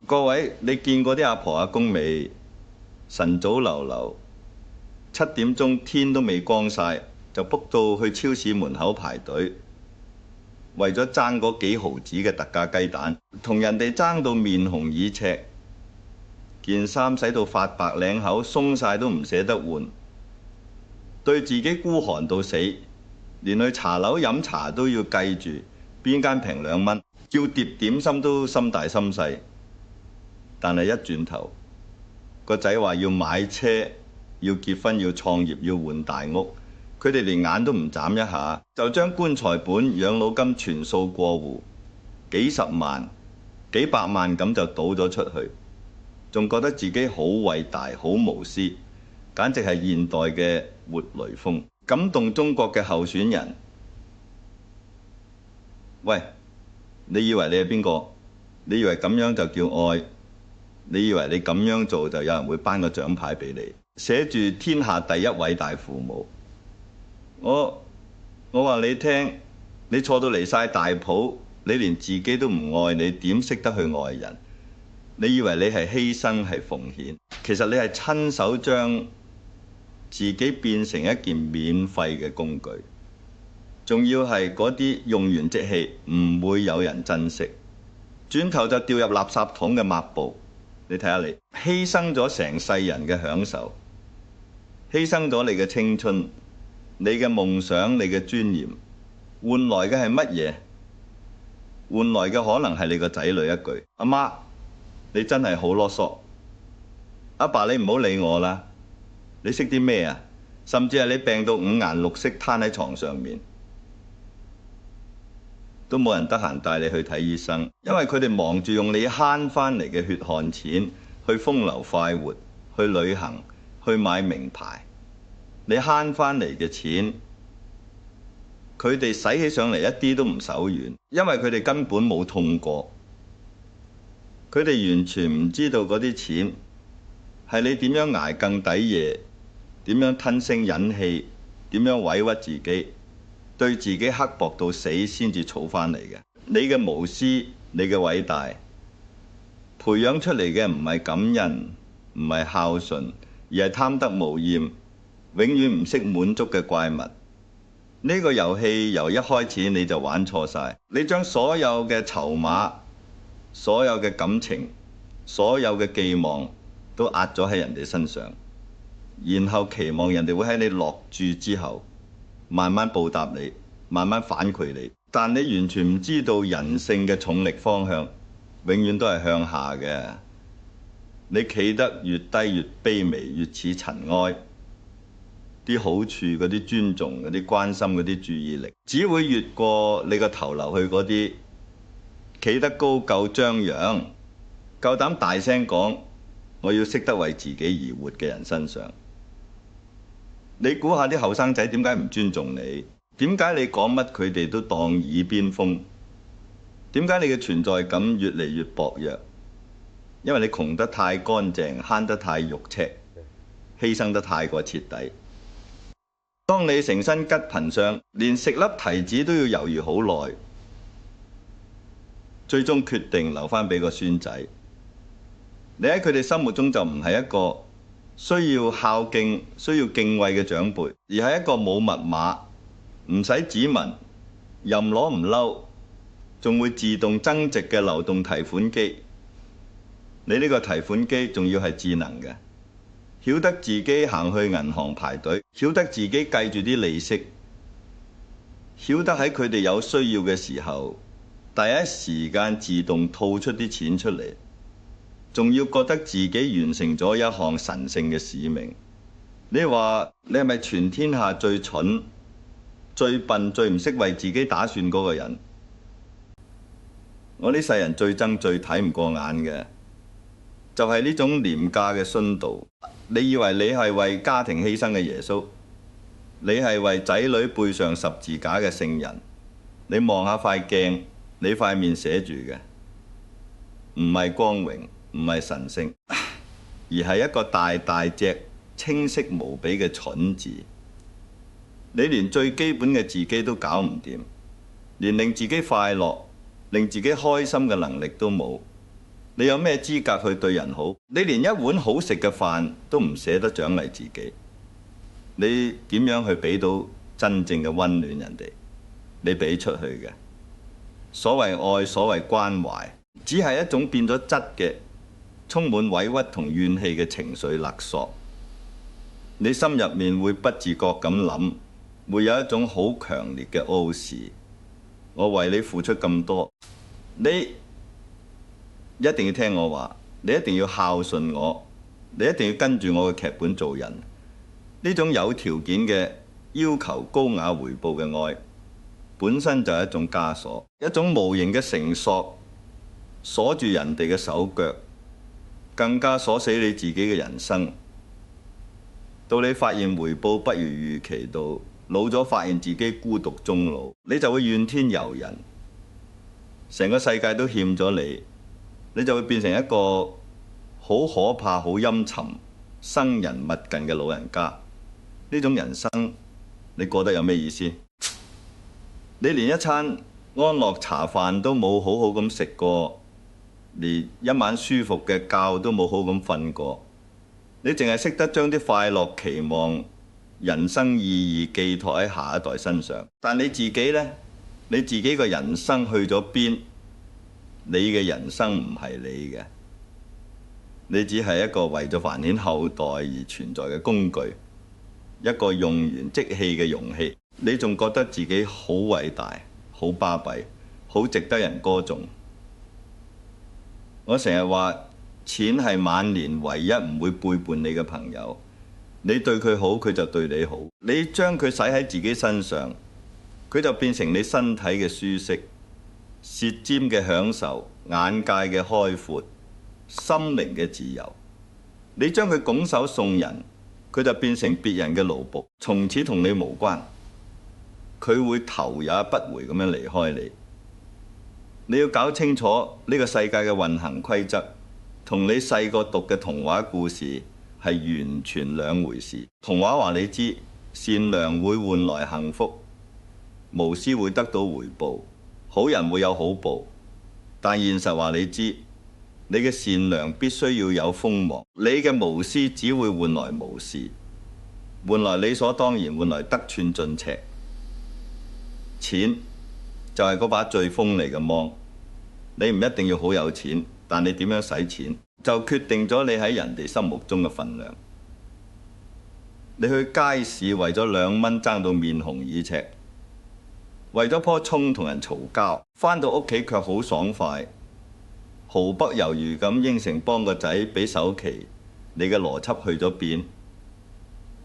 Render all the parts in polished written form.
各位，你見過啲阿婆阿公未？晨早流流7點鐘天都未光晒，就卜到去超市門口排隊，為咗爭嗰幾毫子嘅特價雞蛋，同人哋爭到面紅耳赤，件衫洗到發白領口鬆晒都唔捨得換，對自己孤寒到死，連去茶樓飲茶都要計住邊間平2蚊，叫碟點心都心大心細。但係一轉頭，個仔話要買車、要結婚、要創業、要換大屋，佢哋連眼都唔眨一下，就將棺材本、養老金全數過戶，幾十萬、幾百萬咁就倒咗出去，仲覺得自己好偉大、好無私，簡直係現代嘅活雷鋒，感動中國嘅候選人。喂，你以為你係邊個？你以為咁樣就叫愛？你以為你咁樣做就有人會頒個獎牌俾你，寫住天下第一偉大父母？我話你聽，你錯到離晒大譜，你連自己都唔愛你，點識得去愛人？你以為你係犧牲係奉獻，其實你係親手將自己變成一件免費嘅工具，仲要係嗰啲用完即棄，唔會有人珍惜，轉頭就掉入垃圾桶嘅抹布。你睇下你，犧牲咗成世人嘅享受，犧牲咗你嘅青春、你嘅夢想、你嘅尊嚴，換來嘅係乜嘢？換來嘅可能係你個仔女一句：阿媽，你真係好囉嗦。阿爸，你唔好理我啦。你識啲咩啊？甚至係你病到5顏6色攤喺床上面，都冇人得閒帶你去睇醫生，因為佢哋忙住用你慳返嚟嘅血汗錢去風流快活、去旅行、去買名牌。你慳返嚟嘅錢，佢哋使起上嚟一啲都唔手軟，因為佢哋根本冇痛過。佢哋完全唔知道嗰啲錢係你點樣捱更抵夜，點樣吞聲忍氣，點樣委屈自己，對自己刻薄到死先至儲返嚟嘅。你嘅無私，你嘅偉大，培養出嚟嘅唔係感恩，唔係孝順，而係貪得無厭，永遠唔識滿足嘅怪物。呢個遊戲由一開始你就玩錯晒，你將所有嘅籌碼、所有嘅感情、所有嘅寄望都壓咗喺人哋身上，然後期望人哋會喺你落注之後慢慢報答你，慢慢反饋你，但你完全唔知道人性嘅重力方向永遠都係向下嘅。你企得越低越卑微，越似塵埃，啲好處、嗰啲尊重、嗰啲關心、嗰啲注意力，只會越過你個頭流去嗰啲企得高夠張揚、夠膽大聲講我要識得為自己而活嘅人身上。你估下啲後生仔點解唔尊重你？點解你講乜佢哋都當耳邊風？點解你嘅存在感越嚟越薄弱？因為你窮得太乾淨，慳得太肉赤，犧牲得太過徹底。當你成身吉貧相，連食粒提子都要猶豫好耐，最終決定留返俾個孫仔。你喺佢哋心目中就唔係一個需要孝敬、需要敬畏嘅長輩，而係一個冇密碼、唔使指紋、任攞唔嬲，仲會自動增值嘅流動提款機。你呢個提款機仲要係智能嘅，曉得自己行去銀行排隊，曉得自己計住啲利息，曉得喺佢哋有需要嘅時候，第一時間自動吐出啲錢出嚟。仲要覺得自己完成咗一項神聖嘅使命。你話你係咪全天下最蠢、最笨、最唔識為自己打算嗰個人？我呢世人最憎、最睇唔過眼嘅，就係呢種廉價嘅殉道。你以為你係為家庭犧牲嘅耶穌？你係為仔女背上十字架嘅聖人？你望下塊鏡，你塊面寫住嘅唔係光榮，唔係神聖，而係一個大大隻、清晰無比嘅蠢字。你連最基本嘅自己都搞唔掂，連令自己快樂、令自己開心嘅能力都冇。你有咩資格去對人好？你連一碗好食嘅飯都唔捨得獎勵自己，你點樣去俾到真正嘅溫暖人哋？你俾出去嘅所謂愛、所謂關懷，只係一種變咗質嘅充滿委屈同怨氣嘅情緒勒索。你心入面會不自覺咁諗，會有一種好強烈嘅傲視。我為你付出咁多，你一定要聽我話，你一定要孝順我，你一定要跟住我嘅劇本做人。呢種有條件嘅要求高雅回報嘅愛，本身就係一種枷鎖，一種無形嘅繩索，鎖住人哋嘅手腳，更加鎖死你自己嘅人生。到你發現回報不如預期，到老咗發現自己孤獨終老，你就會怨天尤人，成個世界都欠咗你。你就會變成一個好可怕、好陰沉、生人勿近嘅老人家。呢種人生，你過得有咩意思？你連一餐安樂茶飯都冇好好咁食過，連一晚舒服嘅覺都冇好咁瞓過。你淨係識得將啲快樂、期望、人生意義寄託喺下一代身上，但你自己呢？你自己個人生去咗邊？你嘅人生唔係你嘅，你只係一個為咗繁衍後代而存在嘅工具，一個用完即棄嘅容器。你仲覺得自己好偉大、好巴閉、好值得人歌頌。我成日話，錢係晚年唯一唔會背叛你嘅朋友。你對佢好，佢就對你好。你將佢使喺自己身上，佢就變成你身體嘅舒適、舌尖嘅享受、眼界嘅開闊、心靈嘅自由。你將佢拱手送人，佢就變成別人嘅奴僕，從此同你無關。佢會頭也不回咁樣離開你。你要搞清楚呢個世界嘅運行規則，同你細個讀嘅童話故事係完全兩回事。童話話你知，善良會換來幸福，無私會得到回報，好人會有好報。但現實話你知，你嘅善良必須要有鋒芒，你嘅無私只會換來無視，換來理所當然，換來得寸進尺。錢就係嗰把最鋒利嘅芒，你唔一定要好有錢，但你點樣使錢就決定咗你喺人哋心目中嘅分量。你去街市為咗2蚊爭到面紅耳赤，為咗棵葱同人嘈交，返到屋企卻好爽快，毫不猶豫咁應承幫個仔俾首期，你嘅邏輯去咗邊？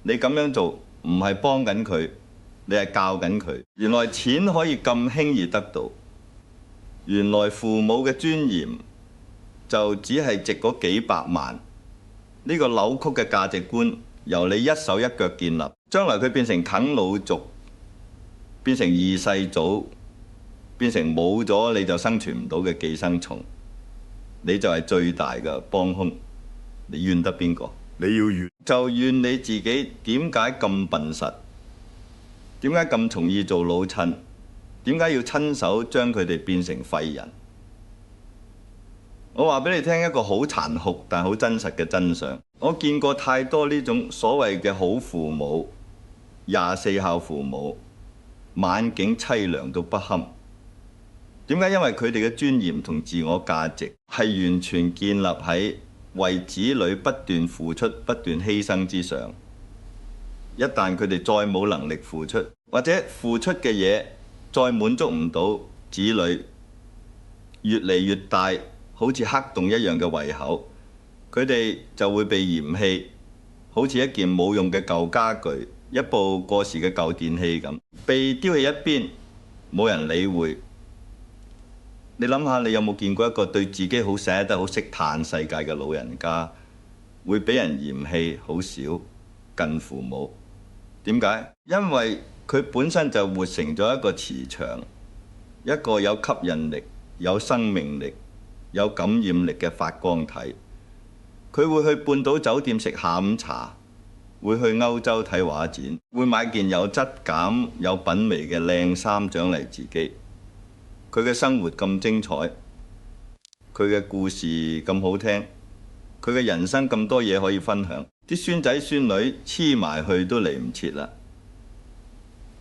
你咁樣做唔係幫緊佢，你係教緊佢。原來錢可以咁輕易得到，原來父母嘅尊嚴就只係值嗰幾百萬。呢個扭曲嘅價值觀由你一手一腳建立，將來佢變成啃老族，變成二世祖，變成冇咗你就生存唔到嘅寄生蟲，你就係最大嘅幫兇。你怨得邊個？你要怨就怨你自己點解咁笨實，點解咁從意做老襯，點解要親手將佢哋變成廢人？我話俾你聽一個好殘酷但好真實嘅真相。我見過太多呢種所謂嘅好父母、24孝父母，晚景凄涼到不堪。點解？因為佢哋嘅尊嚴同自我價值係完全建立喺為子女不斷付出、不斷犧牲之上。一旦佢哋再冇能力付出，或者付出嘅嘢再滿足唔到子女，越嚟越大，好似黑洞一樣嘅胃口，佢哋就會被嫌棄，好似一件冇用嘅舊家具，一部過時嘅舊電器咁，被丟棄一邊，冇人理會。你諗下，你有冇見過一個對自己好捨得、好識嘆世界嘅老人家，會俾人嫌棄？好少，近乎冇。點解？因為佢本身就活成咗一個磁場，一個有吸引力、有生命力、有感染力嘅發光體。佢會去半島酒店食下午茶，會去歐洲睇畫展，會買件有質感、有品味嘅靚衫獎勵自己。佢嘅生活咁精彩，佢嘅故事咁好聽，佢嘅人生咁多嘢可以分享，啲孫仔孫女黐埋去都嚟唔切啦。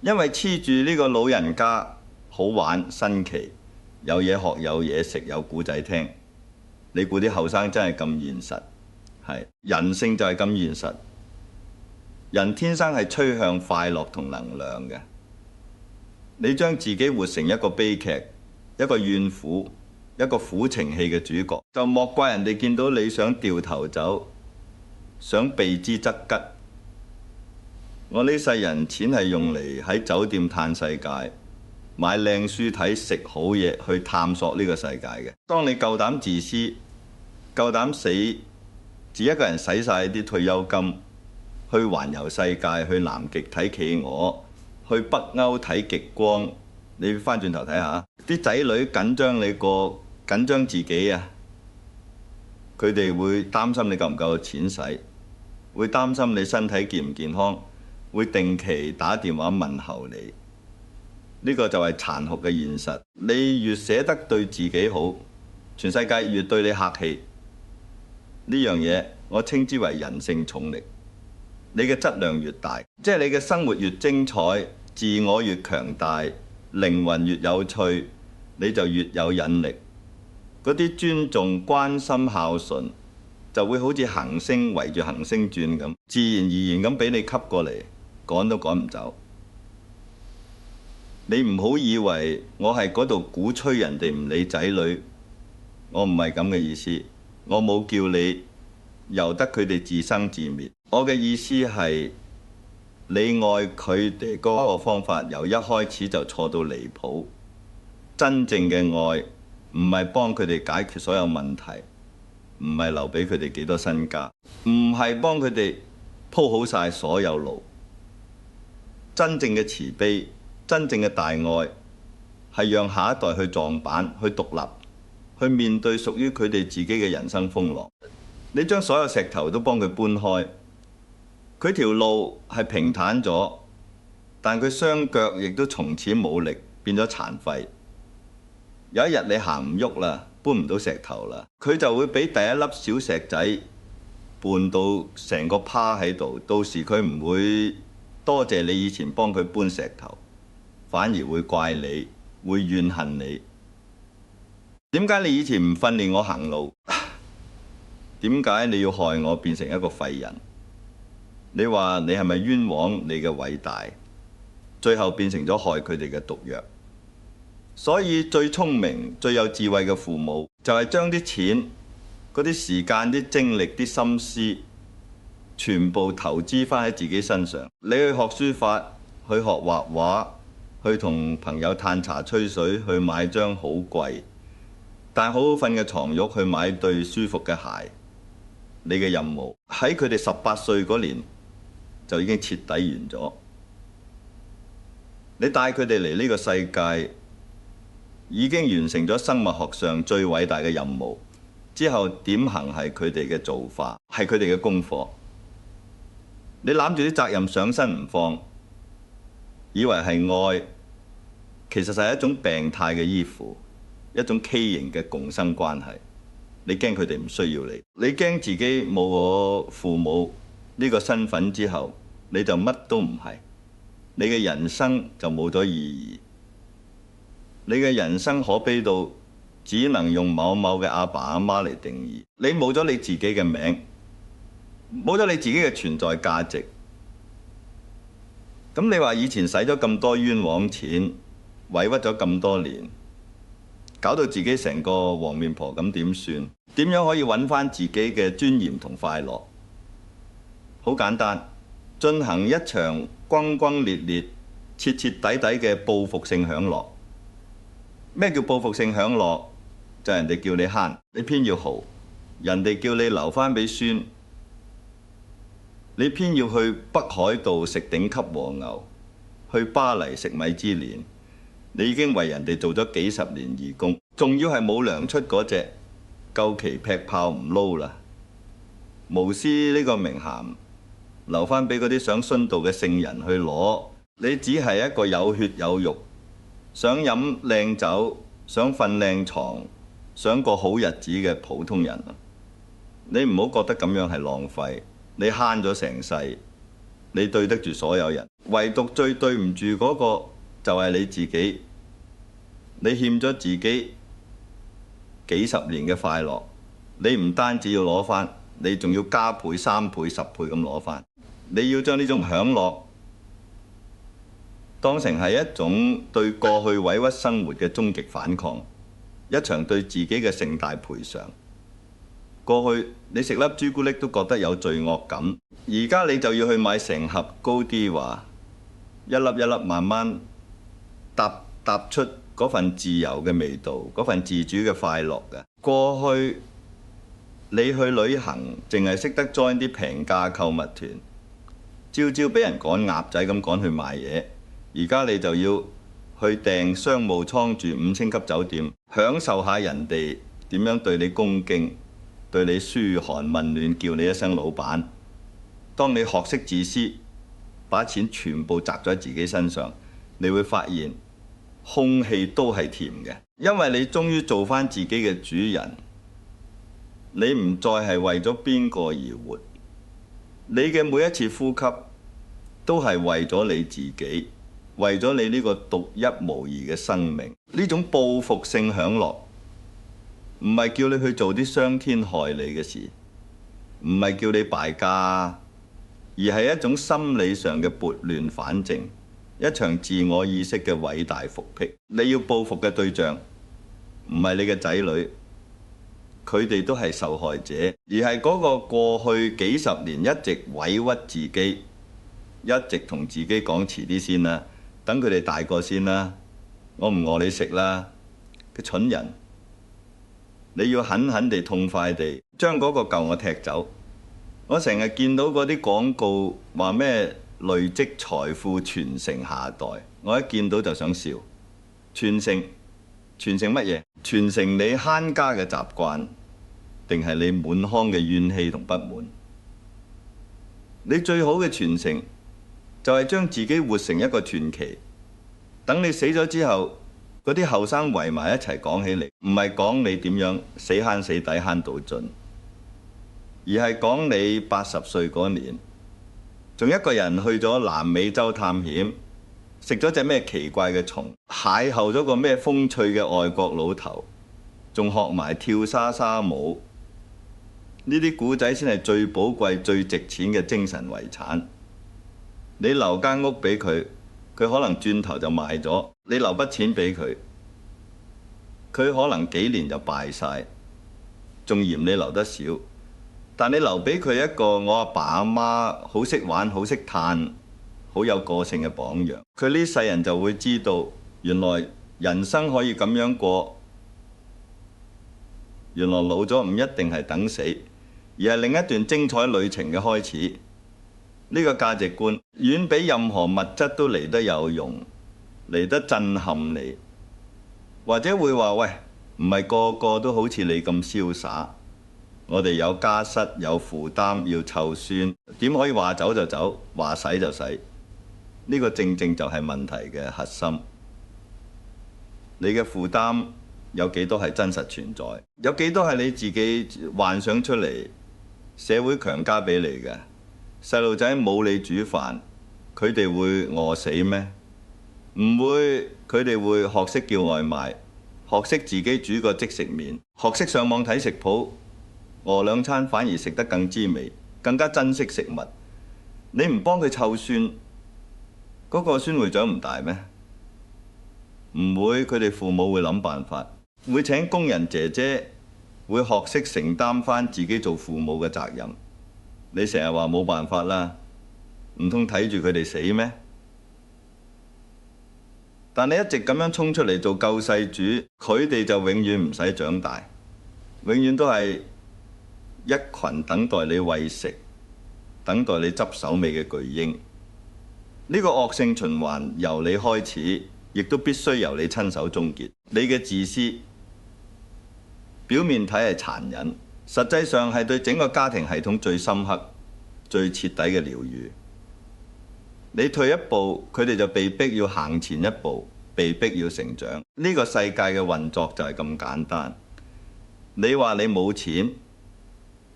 因為黐住呢個老人家好玩新奇，有嘢學有嘢食有故仔聽。你估啲後生真係咁現實？係人性就係咁現實。人天生係趨向快樂同能量嘅。你將自己活成一個悲劇，一個怨婦，一個苦情戲嘅主角，就莫怪人哋見到你想掉頭走，想避之則吉。我呢世人錢係用嚟喺酒店嘆世界，買靚書睇，食好嘢，去探索呢個世界嘅。當你夠膽自私，夠膽死，自己一個人使晒啲退休金，去環遊世界，去南極睇企鵝，去北歐睇極光。你翻轉頭睇下，啲仔女緊張你過，緊張自己啊！佢哋會擔心你夠唔夠錢使，會擔心你身體健唔健康，會定期打電話問候你。呢個就係殘酷嘅現實。你越捨得對自己好，全世界越對你客氣。呢樣嘢我稱之為人性重力。你嘅質量越大，即係你嘅生活越精彩，自我越強大，靈魂越有趣，你就越有引力。嗰啲尊重、關心、孝順，就會好似行星圍住行星轉咁，自然而然咁俾你吸過嚟，趕都趕唔走。你唔好以為我係嗰度鼓吹人哋唔理仔女，我唔係咁嘅意思。我冇叫你由得佢哋自生自滅。我嘅意思係你愛佢哋嗰個方法由一開始就錯到離譜。真正嘅愛唔係幫佢哋解決所有問題，唔係留俾佢哋幾多身家，唔係幫佢哋鋪好晒所有路。真正嘅慈悲，真正嘅大愛係讓下一代去撞板，去獨立，去面對屬於佢哋自己嘅人生風浪。你將所有石頭都幫佢搬開，佢條路係平坦咗，但佢雙腳亦都從此冇力，變咗殘廢。有一日你行唔喐啦，搬唔到石頭啦，佢就會俾第一粒小石仔絆到成個趴喺度。到時佢唔會多謝你以前幫佢搬石頭，反而會怪你，會怨恨你。點解你以前唔訓練我行路？點解你要害我變成一個廢人？你話你係咪冤枉你嘅偉大，最後變成咗害佢哋嘅毒藥？所以最聰明、最有智慧嘅父母，就係將啲錢、嗰啲時間、啲精力、啲心思，全部投資返喺自己身上。你去學書法，去學畫畫，去同朋友嘆茶吹水，去買張好貴但好好瞓嘅床褥，去買對舒服嘅鞋。你嘅任務喺佢哋18歲嗰年就已經徹底完咗。你帶佢哋嚟呢個世界，已經完成咗生物學上最偉大嘅任務。之後點行係佢哋嘅做法，係佢哋嘅功課。你攬住啲責任上身唔放，以為係愛，其實就係一種病態嘅依附，一種畸形嘅共生關係。你驚佢哋唔需要你，你驚自己冇我父母呢個身份之後，你就乜都唔係，你嘅人生就冇咗意義。你嘅人生可悲到只能用某某嘅阿爸阿媽嚟定義。你冇咗你自己嘅名，冇咗你自己嘅存在價值。咁你話以前使咗咁多冤枉錢，委屈咗咁多年，搞到自己成個黃面婆咁，點算？點樣可以揾返自己嘅尊嚴同快樂？好簡單，進行一場轟轟烈烈、徹徹底底嘅報復性享樂。咩叫報復性享樂？就係人哋叫你慳，你偏要豪；人哋叫你留返俾孫，你偏要去北海道食頂級和牛，去巴黎食米芝蓮。你已經為人哋做咗幾十年義工，仲要係冇糧出嗰隻，夠期劈炮唔撈啦。無私呢個名銜留返俾嗰啲想殉道嘅聖人去攞。你只係一個有血有肉，想飲靚酒，想瞓靚床，想過好日子嘅普通人。你唔好覺得咁樣係浪費，你慳咗成世，你對得住所有人，唯獨最對唔住嗰個就係你自己。你欠咗自己幾十年嘅快樂，你唔單止要攞返，你仲要加倍、3倍、10倍咁攞返。你要將呢種享樂當成係一種對過去委屈生活嘅終極反抗，一場對自己嘅盛大賠償。過去你食粒朱古力都覺得有罪惡感，而家你就要去買成盒高啲話，一粒一粒慢慢踏出嗰份自由嘅味道，嗰份自主嘅快樂嘅。過去你去旅行淨係識得 join 啲平價購物團，朝朝俾人趕鴨仔咁趕去買嘢。而家你就要去訂商務艙住5星級酒店，享受下人哋點樣對你恭敬，對你噓寒問暖，叫你一聲老闆。當你學識自私，把錢全部擲咗喺自己身上，你會發現空氣都係甜嘅，因為你終於做返自己嘅主人。你唔再係為咗邊個而活，你嘅每一次呼吸都係為咗你自己，為咗你呢個獨一無二嘅生命。呢種報復性享樂唔係叫你去做啲傷天害理嘅事，唔係叫你敗家，而係一種心理上嘅撥亂反正，一場自我意識嘅偉大復辟。你要報復嘅對象唔係你嘅仔女，佢哋都係受害者，而係嗰個過去幾十年一直委屈自己，一直同自己講遲啲先啦，等佢哋大個先啦，我唔餓你食啦嘅蠢人。你要狠狠地痛快地將嗰個舊我踢走。我成日見到嗰啲廣告話咩累積財富傳承下一代，我一見到就想笑。傳承乜嘢？傳承你慳家嘅習慣，定係你滿腔嘅怨氣同不滿？你最好嘅傳承就係將自己活成一個傳奇，等你死咗之後，嗰啲後生圍埋一齊講起嚟，唔係講你點樣死慳死抵慳到盡，而係講你80歲嗰年，仲一個人去咗南美洲探險，食咗隻咩奇怪嘅蟲，邂逅咗個咩風趣嘅外國老頭，仲學埋跳沙沙舞。呢啲古仔先係最寶貴、最值錢嘅精神遺產。你留間屋俾佢，佢可能轉頭就賣咗；你留筆錢俾佢，佢可能幾年就敗晒，仲嫌你留得少。但你留俾佢一個我阿爸阿媽好識玩、好識嘆、好有個性嘅榜樣，佢呢世人就會知道，原來人生可以咁樣過，原來老咗唔一定係等死，而係另一段精彩旅程嘅開始。呢個價值觀遠比任何物質都嚟得有用，嚟得震撼你。或者會話喂，唔係個個都好似你咁瀟灑，我哋有家室有負擔要湊孫，點可以話走就走，話使就使？呢個正正就係問題嘅核心。你嘅負擔有幾多係真實存在？有幾多係你自己幻想出嚟，社會強加俾你嘅？細路仔冇你煮飯，佢哋會餓死咩？唔會，佢哋會學識叫外賣，學識自己煮個即食麵，學識上網睇食譜，餓兩餐反而食得更滋味，更加珍惜食物。你唔幫佢湊孫，嗰個孫會長唔大咩？唔會，佢哋父母會諗辦法，會請工人姐姐，會學識承擔返自己做父母嘅責任。你成日話冇辦法啦，唔通睇住佢哋死咩？但你一直咁樣衝出嚟做救世主，佢哋就永遠唔使長大，永遠都係一群等待你餵食、等待你執手尾嘅巨嬰。呢個惡性循環由你開始，亦都必須由你親手終結。你嘅自私表面睇係殘忍，實際上係對整個家庭系統最深刻、最徹底嘅療癒。你退一步，佢哋就被逼要行前一步，被逼要成長。呢個世界嘅運作就係咁簡單。你話你冇錢，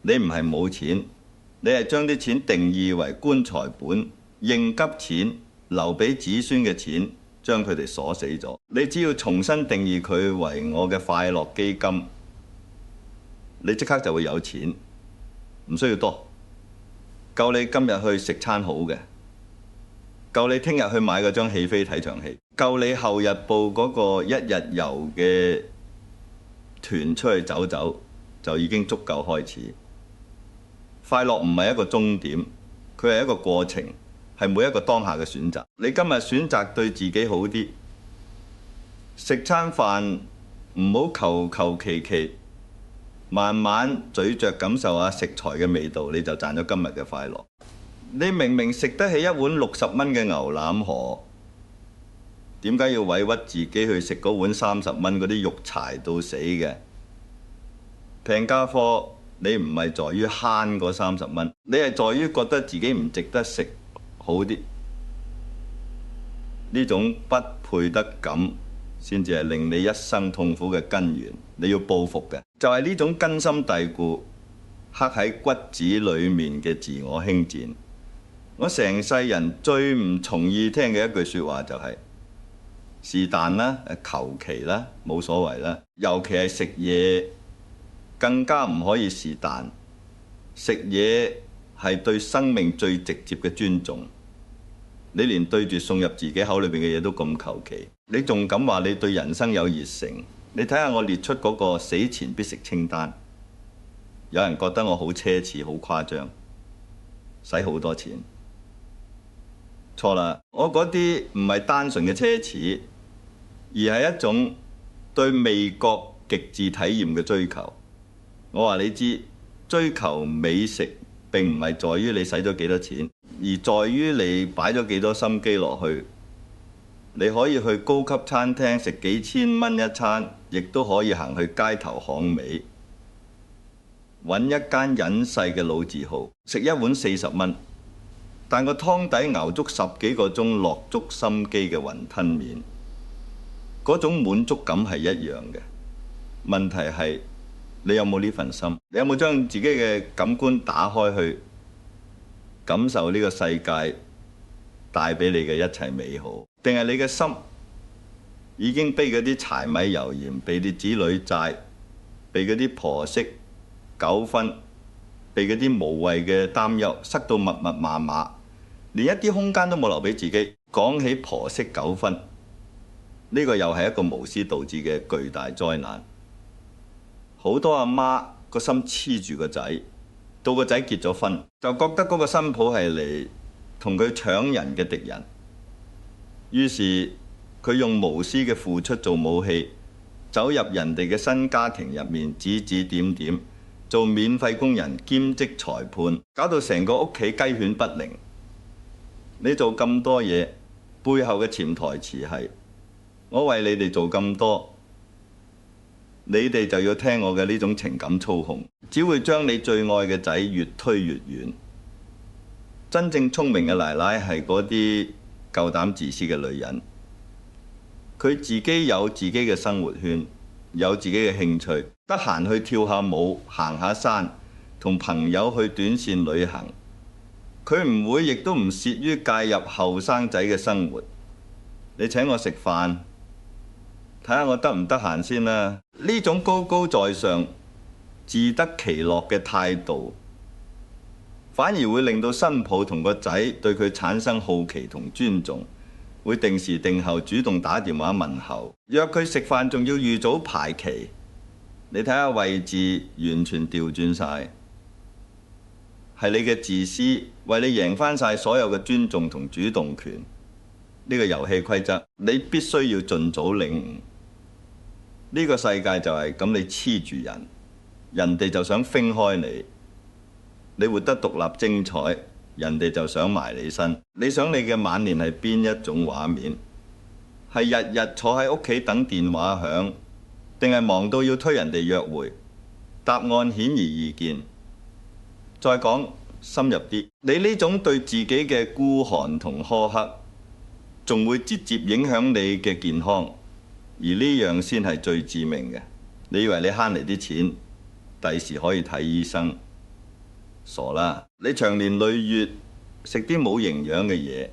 你唔係冇錢，你係將啲錢定義為棺材本、應急錢、留俾子孫嘅錢，將佢哋鎖死咗。你只要重新定義佢為我嘅快樂基金，你即刻就會有錢，唔需要多，夠你今日去食餐好嘅，夠你聽日去買嗰張戲飛睇場戲，夠你後日報嗰個一日遊嘅團出去走走，就已經足夠開始。快樂唔係一個終點，佢係一個過程，係每一個當下嘅選擇。你今日選擇對自己好啲，食餐飯唔好求求其其，慢慢咀嚼感受下食材嘅味道，你就賺咗今日嘅快樂。你明明食得起一碗60蚊嘅牛腩河，點解要委屈自己去食嗰碗30蚊嗰啲肉柴到死嘅平價貨？你唔係在於慳嗰30蚊，你係在於覺得自己唔值得食好啲。呢種不配得感先至係令你一生痛苦嘅根源。你要報復嘅就係呢種根深蒂固刻喺骨子裡面嘅自我輕賤。我成世人最唔從意聽嘅一句説話就係是但啦，求其啦，冇所謂啦。尤其係食嘢，更加唔可以是但。食嘢係對生命最直接嘅尊重。你連對住送入自己口裏邊嘅嘢都咁求其，你仲敢話你對人生有熱誠？你睇下我列出嗰個死前必食清單，有人覺得我好奢侈、好誇張，使好多錢。錯啦，我嗰啲唔係單純嘅奢侈，而係一種對味覺極致體驗嘅追求。我話你知，追求美食並唔係在於你使咗幾多錢，而在於你擺咗幾多心機落去。你可以去高級餐廳食幾千蚊一餐，亦都可以行去街頭巷尾揾一間隱世嘅老字號，食一碗40蚊，但個湯底熬足10幾個鐘，落足心機嘅雲吞麵，嗰種滿足感係一樣嘅。問題係你有冇呢份心？你有冇將自己嘅感官打開去感受呢個世界帶俾你嘅一切美好？定係你嘅心已經被嗰啲柴米油鹽，被啲子女債，被嗰啲婆媳糾紛，被嗰啲無謂嘅擔憂塞到密密麻麻，連一啲空間都冇留俾自己。講起婆媳糾紛，呢個又係一個無私導致嘅巨大災難。好多阿媽個心黐住個仔，到個仔結咗婚，就覺得嗰個新抱係嚟同佢搶人嘅敵人。於是佢用無私嘅付出做武器，走入人哋嘅新家庭入面，指指點點，做免費工人兼職裁判，搞到成個屋企雞犬不寧。你做咁多嘢，背後嘅潛台詞係：我為你哋做咁多，你哋就要聽我嘅呢種情感操控，只會將你最愛嘅仔越推越遠。真正聰明嘅奶奶係嗰啲夠膽自私嘅女人，佢自己有自己嘅生活圈，有自己嘅興趣，得閒去跳下舞、行下山，同朋友去短線旅行。佢唔會亦都唔屑於介入後生仔嘅生活。你請我食飯，睇下我得唔得閒先啦。呢種高高在上、自得其樂嘅態度，反而會令到新抱同個仔對佢產生好奇同尊重，會定時定候主動打電話問候，約佢食飯仲要預早排期。你睇下位置完全調轉晒，係你嘅自私為你贏返晒所有嘅尊重同主動權。呢個遊戲規則你必須要盡早領悟。呢個世界就係咁，你黐住人，人哋就想揈開你。你活得獨立精彩，人哋就想埋你身。你想你嘅晚年係邊一種畫面？係日日坐喺屋企等電話響，定係忙到要推人哋約會？答案顯而易見。再講深入啲，你呢種對自己嘅孤寒同苛刻，仲會直接影響你嘅健康，而呢樣先係最致命嘅。你以為你慳嚟啲錢，第時可以睇醫生。傻啦！你長年累月食啲冇營養嘅嘢，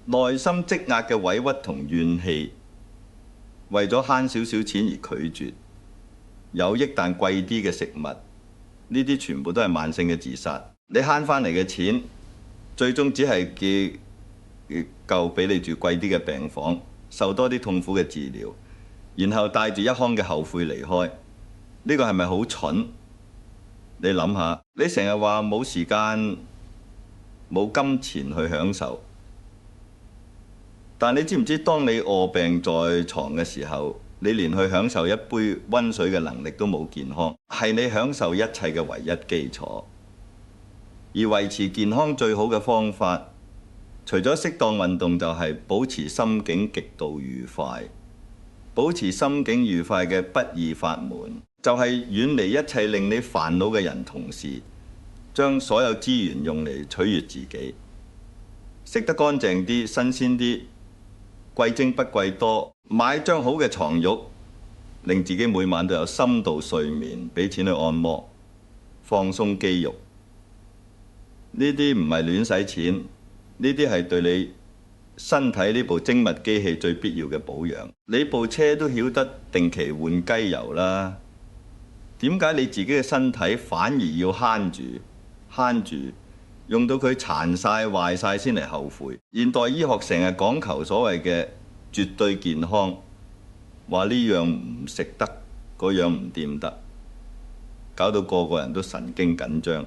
內心積壓嘅委屈同怨氣，為咗慳少少錢而拒絕有益但貴啲嘅食物，呢啲全部都係慢性嘅自殺。你慳翻嚟嘅錢，最終只係夠俾你住貴啲嘅病房，受多啲痛苦嘅治療，然後帶住一腔嘅後悔離開。呢個係咪好蠢？你諗下，你成日話冇時間、冇金錢去享受，但你知唔知當你臥病在床嘅時候，你連去享受一杯溫水嘅能力都冇？健康係你享受一切嘅唯一基礎，而維持健康最好嘅方法，除咗適當運動，就係保持心境極度愉快。保持心境愉快嘅不二法門，就係遠離一切令你煩惱嘅人同事，將所有資源用嚟取悅自己，食得乾淨啲、新鮮啲，貴精不貴多，買張好嘅床褥，令自己每晚都有深度睡眠，俾錢去按摩，放鬆肌肉。呢啲唔係亂使錢，呢啲係對你身體呢部精密機器最必要嘅保養。你部車都曉得定期換機油啦，點解你自己嘅身體反而要慳住，用到佢殘晒壞晒先嚟後悔？現代醫學成日講求所謂嘅絕對健康，話呢樣唔食得，嗰樣唔掂得，搞到個個人都神經緊張，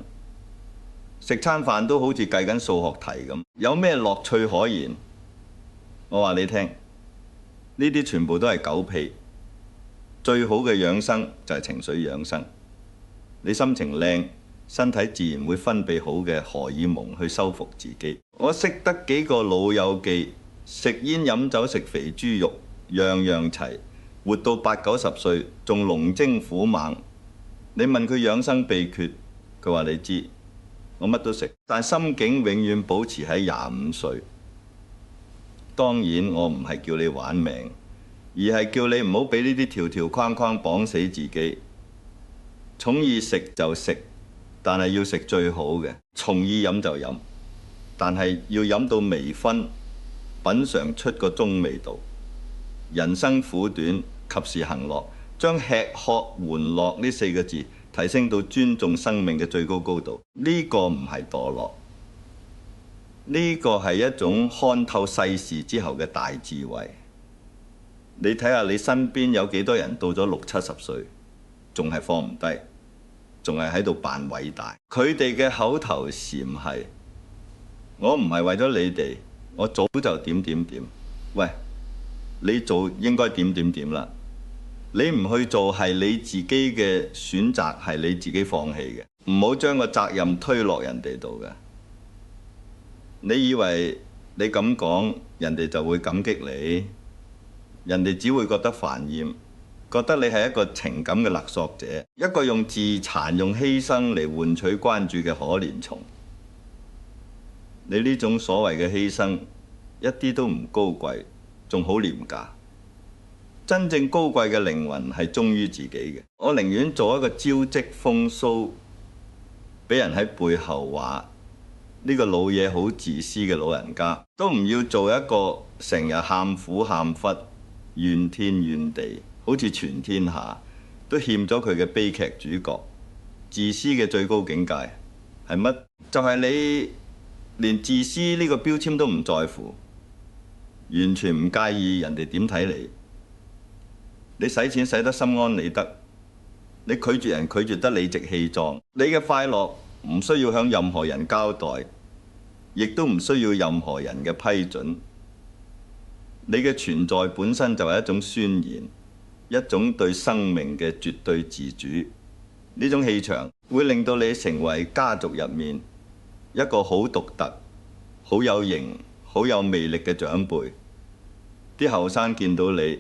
食餐飯都好似計緊數學題咁，有咩樂趣可言？我話你聽，呢啲全部都係狗屁。最好嘅養生就係情緒養生。你心情靚，身體自然會分泌好嘅荷爾蒙去修復自己。我識得幾個老友記，食煙飲酒食肥豬肉，樣樣齊，活到80-90歲，仲龍精虎猛。你問佢養生秘訣，佢話你知，我乜都食，但心境永遠保持喺25歲。當然我唔係叫你玩命，而係叫你唔好俾呢啲條條框框綁死自己。寵意食就食，但係要食最好嘅；從意飲就飲，但係要飲到微醺，品嚐出個中味道。人生苦短，及時行樂，將吃喝玩樂呢4個字提升到尊重生命嘅最高高度。呢個唔係墮落。呢個係一種看透世事之後嘅大智慧。你睇下你身邊有幾多人到咗60-70歲，仲係放唔低，仲係喺度扮偉大。佢哋嘅口頭禪係：我唔係為咗你哋，我早就點點點。喂，你做應該點點點啦。你唔去做係你自己嘅選擇，係你自己放棄嘅。唔好將個責任推落人哋度嘅。你以為你咁講，人哋就會感激你？人哋只會覺得煩厭，覺得你係一個情感嘅勒索者，一個用自殘、用犧牲嚟換取關注嘅可憐蟲。你呢種所謂嘅犧牲，一啲都唔高貴，仲好廉價。真正高貴嘅靈魂係忠於自己嘅。我寧願做一個招積風騷，俾人喺背後話呢個老嘢好自私嘅老人家，都唔要做一個成日喊苦喊忽、怨天怨地，好似全天下都欠咗佢嘅悲劇主角。自私嘅最高境界係乜？就係你連自私呢個標籤都唔在乎，完全唔介意人哋點睇你。你使錢使得心安理得，你拒絕人拒絕得理直氣壯。你嘅快樂唔需要向任何人交代，亦都唔需要任何人嘅批准。你嘅存在本身就係一種宣言，一種對生命嘅絕對自主。呢種氣場會令到你成為家族入面一個好獨特、好有型、好有魅力嘅長輩。啲後生見到你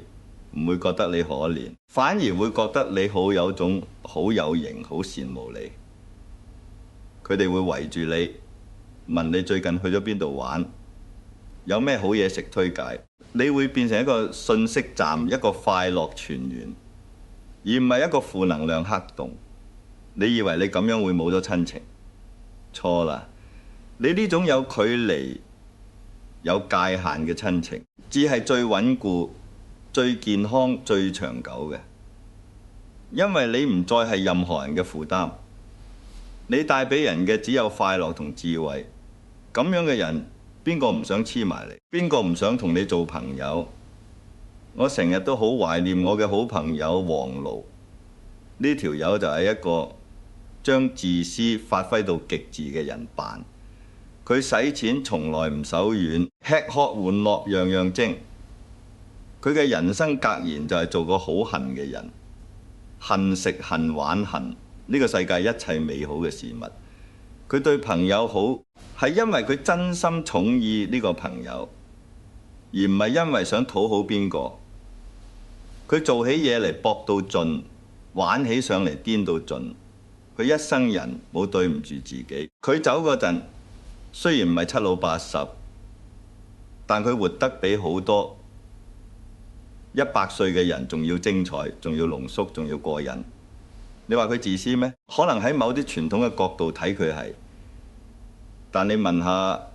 唔會覺得你可憐，反而會覺得你好有種好有型，好羨慕你。佢哋會圍住你，問你最近去咗邊度玩，有咩好嘢食推介。你會變成一個信息站，一個快樂泉源，而唔係一個負能量黑洞。你以為你咁樣會冇咗親情？錯啦！你呢種有距離、有界限嘅親情，只係最穩固、最健康、最長久嘅。因為你唔再係任何人嘅負擔，你帶俾人嘅只有快樂同智慧。咁樣嘅人，邊個唔想黐埋你？邊個唔想同你做朋友？我成日都好懷念我嘅好朋友黃盧，呢條友就係一個將自私發揮到極致嘅人辦。佢使錢從來唔手軟，吃喝玩樂樣樣精。佢嘅人生格言就係做個好恨嘅人，恨食恨玩恨呢個世界一切美好嘅事物。佢對朋友好，係因為佢真心寵意呢個朋友，而唔係因為想討好邊個。佢做起嘢嚟搏到盡，玩起上嚟癲到盡。佢一生人冇對唔住自己。佢走嗰陣雖然唔係七老八十，但佢活得比好多100歲嘅人仲要精彩，仲要濃縮，仲要過癮。你話佢自私咩？可能喺某啲傳統嘅角度睇佢係，但你問下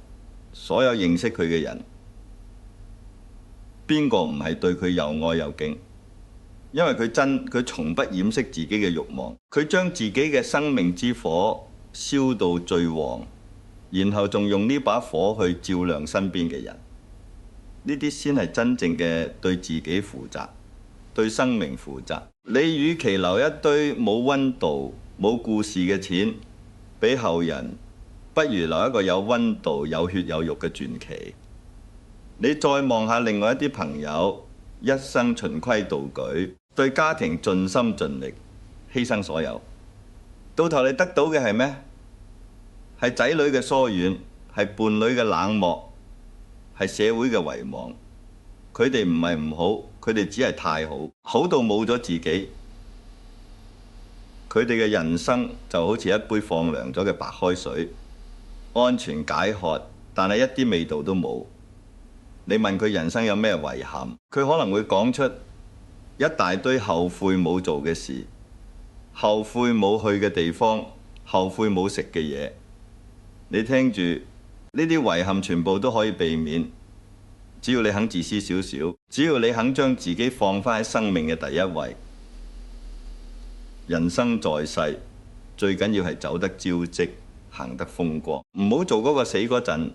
所有認識佢嘅人，邊個唔係對佢又愛又敬？因為佢從不掩飾自己嘅慾望，佢將自己嘅生命之火燒到最旺，然後仲用呢把火去照亮身邊嘅人。呢啲先係真正嘅對自己負責，對生命負責。你與其留一堆冇溫度、冇故事嘅錢俾後人，不如留一個有溫度、有血有肉嘅傳奇。你再望下另外一啲朋友，一生循規蹈矩，對家庭盡心盡力，犧牲所有，到頭你得到嘅係咩？係仔女嘅疏遠，係伴侶嘅冷漠，係社會嘅遺忘。佢哋唔係唔好，佢哋只係太好，好到冇咗自己。佢哋嘅人生就好似一杯放涼咗嘅白開水，安全解渴，但係一啲味道都冇。你問佢人生有咩遺憾，佢可能會講出一大堆後悔冇做嘅事，後悔冇去嘅地方，後悔冇食嘅嘢。你聽住，呢啲遺憾全部都可以避免，只要你肯自私少少，只要你肯將自己放返喺生命嘅第一位。人生在世，最緊要係走得招積，行得風光，唔好做嗰個死嗰陣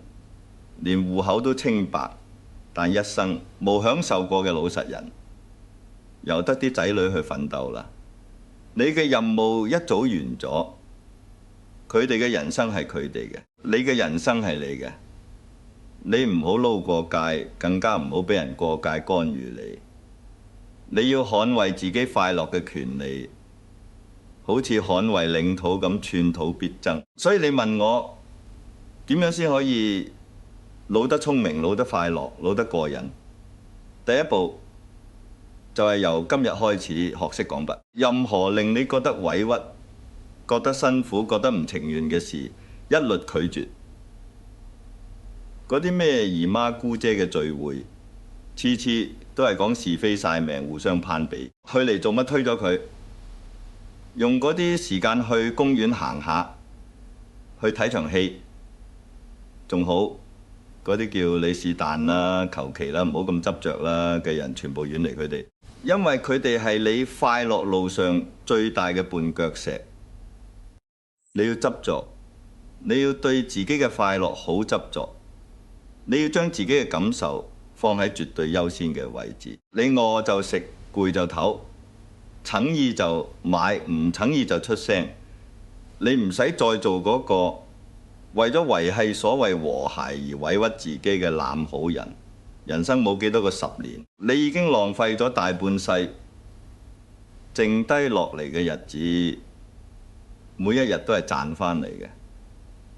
連戶口都清白，但一生冇享受過嘅老實人。由得啲仔女去奮鬥啦。你嘅任務一早完咗，佢哋嘅人生係佢哋嘅，你嘅人生係你嘅。你唔好撈過界，更加唔好俾人過界干預你。你要捍衛自己快樂嘅權利，好似捍衛領土咁，寸土必爭。所以你問我點樣先可以老得聰明、老得快樂、老得過癮？第一步就係由今日開始學識講不。任何令你覺得委屈、覺得辛苦、覺得唔情願嘅事，一律拒絕。嗰啲咩姨媽姑姐嘅聚會，次次都係講是非晒命，互相攀比，去嚟做乜？推咗佢，用嗰啲時間去公園行下，去睇場戲，仲好。嗰啲叫你是但啦、求其啦、唔好咁執着啦嘅人，全部遠離佢哋，因為佢哋係你快樂路上最大嘅絆腳石。你要執着，你要對自己嘅快樂好執着，你要將自己嘅感受放喺絕對優先嘅位置。你餓就食，攰就唞，蠢意就買，唔蠢意就出聲。你唔使再做嗰個為咗維繫所謂和諧而委屈自己嘅濫好人。人生冇幾多個10年，你已經浪費咗大半世，剩低落嚟嘅日子，每一日都係賺返嚟嘅。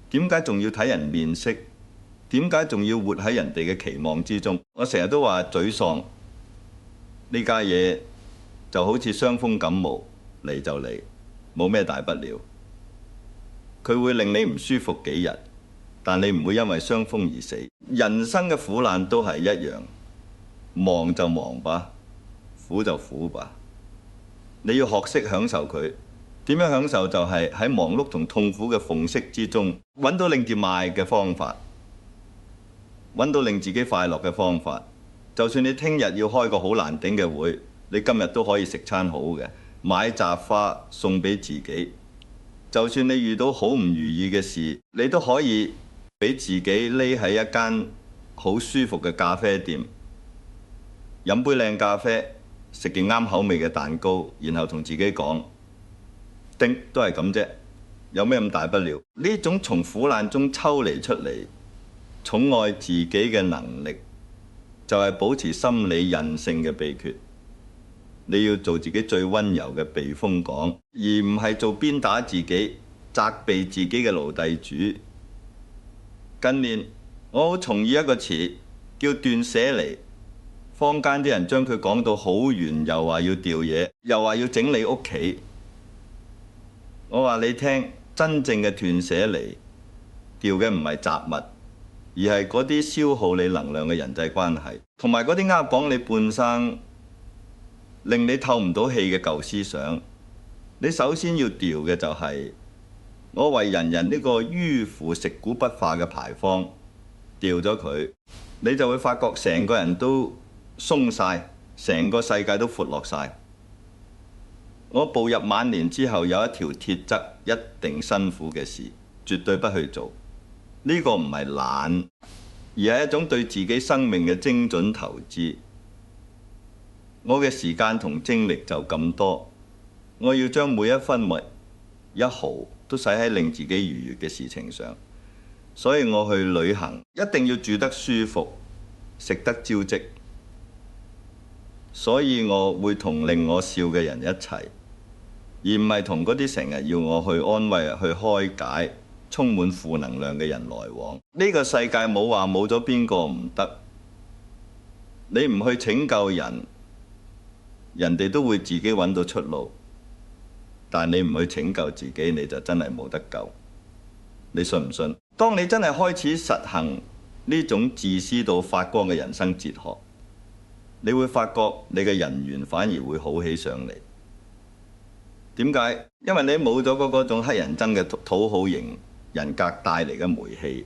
點解仲要睇人面色？點解仲要活喺人哋嘅期望之中？我成日都話沮喪呢家嘢就好似傷風感冒，嚟就嚟，冇咩大不了。佢會令你唔舒服幾日，但你唔會因為傷風而死。人生嘅苦難都係一樣，忙就忙吧，苦就苦吧。你要學識享受佢，點樣享受就係喺忙碌同痛苦嘅縫隙之中，揾到令自賣嘅方法，揾到令自己快樂嘅方法。就算你聽日要開個好難頂嘅會，你今日都可以食餐好嘅，買扎花送俾自己。就算你遇到好唔如意嘅事，你都可以俾自己匿喺一間好舒服嘅咖啡店，飲杯靚咖啡，食件啱口味嘅蛋糕，然後同自己講：叮，都係咁啫，有咩咁大不了？呢種從苦難中抽離出嚟，寵愛自己嘅能力，就係保持心理韌性嘅秘訣。你要做自己最溫柔嘅避風港，而唔係做鞭打自己、責備自己嘅奴隸主。近年我好重意一個詞叫斷捨離，坊間啲人將佢講到好遠，又話要掉嘢，又話要整理屋企。我話你聽，真正嘅斷捨離，掉嘅唔係雜物，而係嗰啲消耗你能量嘅人際關係，同埋嗰啲壓綁你半生、令你透唔到氣嘅舊思想。你首先要掉嘅就係我為人人呢個迂腐食古不化嘅牌坊，掉咗佢，你就會發覺成個人都鬆晒，成個世界都闊落晒。我步入晚年之後，有一條鐵則，一定辛苦嘅事，絕對不去做。呢個唔係懶，而係一種對自己生命嘅精準投資。我嘅時間同精力就咁多，我要將每一分每一毫都使喺令自己愉悅嘅事情上。所以我去旅行，一定要住得舒服，食得招積。所以我會同令我笑嘅人一齊，而唔係同嗰啲成日要我去安慰、去開解、充滿負能量嘅人來往。呢個世界冇話冇咗邊個唔得，你唔去拯救人，人哋都會自己揾到出路。但你唔去拯救自己，你就真係冇得救。你信唔信？當你真係開始實行呢種自私到發光嘅人生哲學，你會發覺你嘅人緣反而會好起上嚟。點解？因為你冇咗嗰種乞人憎嘅討好型人格帶嚟嘅煤氣，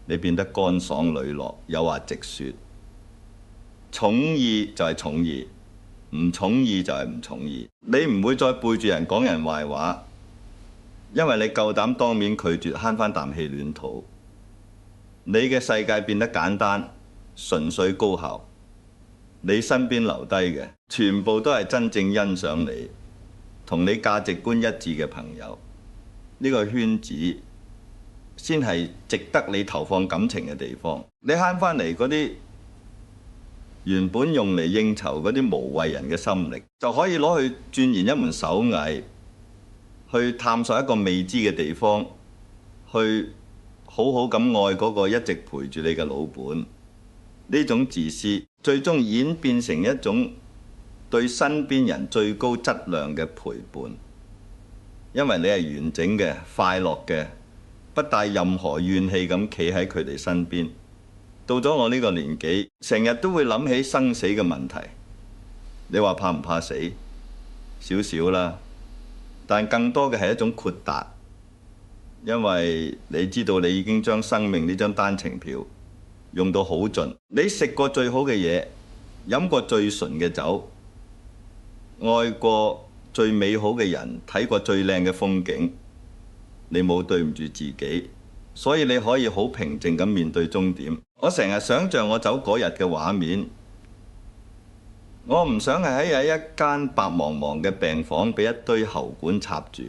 你變得乾爽利落，有話直說。寵義就係寵義，唔寵義就係唔寵義。你唔會再背住人講人壞話，因為你夠膽當面拒絕，慳返啖氣暖肚。你嘅世界變得簡單、純粹、高效。你身邊留低嘅全部都係真正欣賞你、同你價值觀一致嘅朋友。呢個圈子先係值得你投放感情嘅地方。你慳返嚟嗰啲原本用嚟應酬嗰啲無謂人嘅心力，就可以攞去鑽研一門手藝，去探索一個未知嘅地方，去好好咁愛嗰個一直陪住你嘅老本。呢種自私最終演變成一種對身邊人最高質量嘅陪伴，因為你係完整嘅、快樂嘅，不帶任何怨氣咁企喺佢哋身邊。到咗我呢個年紀，成日都會諗起生死嘅問題。你話怕唔怕死？少少啦，但更多嘅係一種豁達，因為你知道你已經將生命呢張單程票用到好盡。你食過最好嘅嘢，飲過最純嘅酒，愛過最美好嘅人，睇過最靚嘅風景，你冇對唔住自己，所以你可以好平靜咁面對終點。我成日想像我走嗰日嘅畫面，我唔想係喺一間白茫茫嘅病房，俾一堆喉管插住，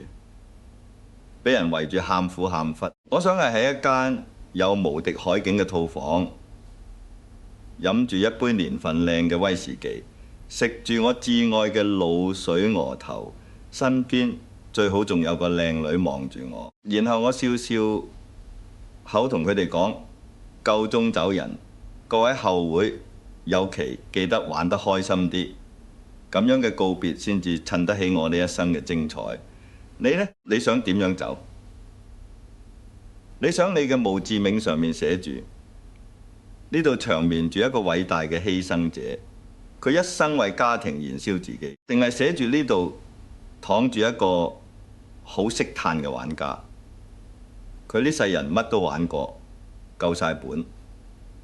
俾人圍住喊苦喊忽。我想係喺一間有無敵海景嘅套房，飲住一杯年份靚嘅威士忌，食住我至愛嘅滷水鵝頭，身邊最好仲有個靚女望住我，然後我笑笑口同佢哋講：夠鐘走人，各位後會有期記得玩得開心啲。咁樣嘅告別先至襯得起我呢一生嘅精彩。你呢？你想點樣走？你想你嘅墓誌銘上面寫住呢度長眠住一個偉大嘅犧牲者，佢一生為家庭燃燒自己，定係寫住呢度躺住一個好識嘆嘅玩家，佢呢世人乜都玩過，夠晒本，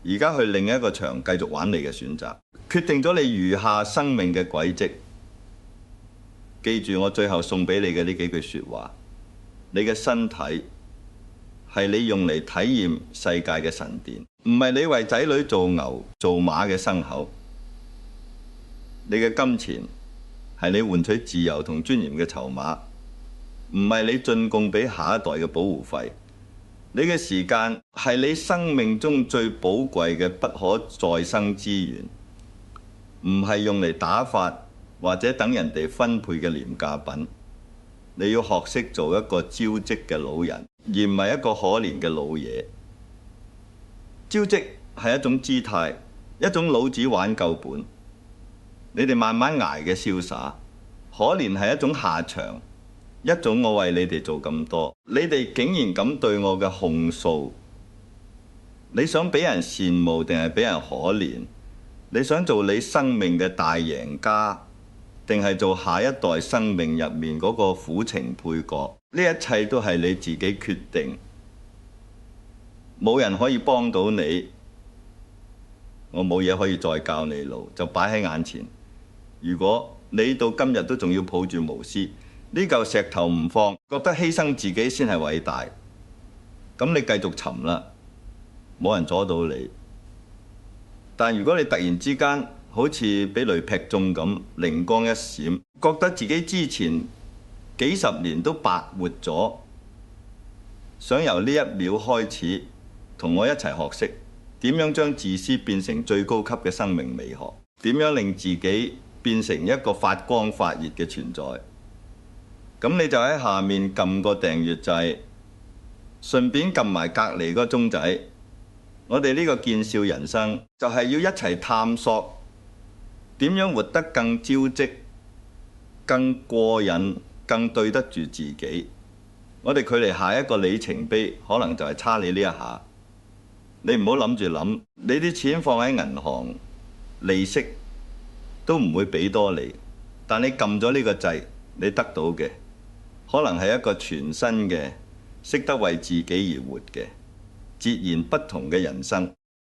而家去另一個場繼續玩你嘅選擇，決定咗你餘下生命嘅軌跡。記住我最後送俾你嘅呢幾句說話：你嘅身體係你用嚟體驗世界嘅神殿，唔係你為仔女做牛做馬嘅牲口。你嘅金錢係你換取自由同尊嚴嘅籌碼，唔係你進貢俾下一代嘅保護費。你嘅時間係你生命中最寶貴嘅不可再生資源，唔係用嚟打發或者等人哋分配嘅廉價品。你要學識做一個招積嘅老人，而唔係一個可憐嘅老爺。招積係一種姿態，一種老子玩夠本，你哋慢慢捱嘅瀟灑。可憐係一種下場，一種我為你哋做咁多，你哋竟然咁對我嘅控訴。你想俾人羨慕定係俾人可憐？你想做你生命嘅大贏家，定係做下一代生命入面嗰個苦情配角？呢一切都係你自己決定，冇人可以幫到你，我冇嘢可以再教你路，就擺喺眼前。如果你到今日都仲要抱住無私，呢嚿石頭唔放，覺得犧牲自己先係偉大，咁你繼續沉啦，冇人阻到你。但如果你突然之間好似俾雷劈中咁，靈光一閃，覺得自己之前幾十年都白活咗，想由呢一秒開始同我一齊學識點樣將自私變成最高級嘅生命美學，點樣令自己變成一個發光發熱嘅存在。咁你就喺下面撳個訂閱掣，順便撳埋隔離個鐘仔。我哋呢個見笑人生就係要一齊探索點樣活得更招積、更過癮、更對得住自己。我哋距離下一個里程碑可能就係差你呢一下。你唔好諗住諗，你啲錢放喺銀行，利息都唔會俾多你，但你撳咗呢個掣，你得到嘅可能係一個全新嘅、識得為自己而活嘅截然不同嘅人生。